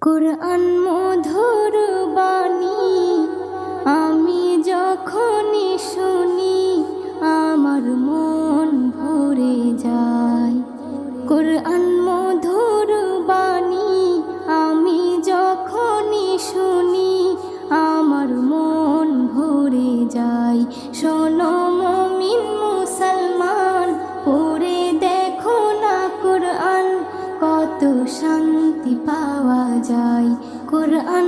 কুরআন মধুর বাণী আমি যখনই শুনি আমার মন ভরে যায়। কুরআন মধুর বাণী আমি যখনই শুনি আমার মন ভরে যায়। শোনো মুমিন মুসলমান, পড়ে দেখো না কুরআন, কত শান্তি পাওয়া যায়। কুরআন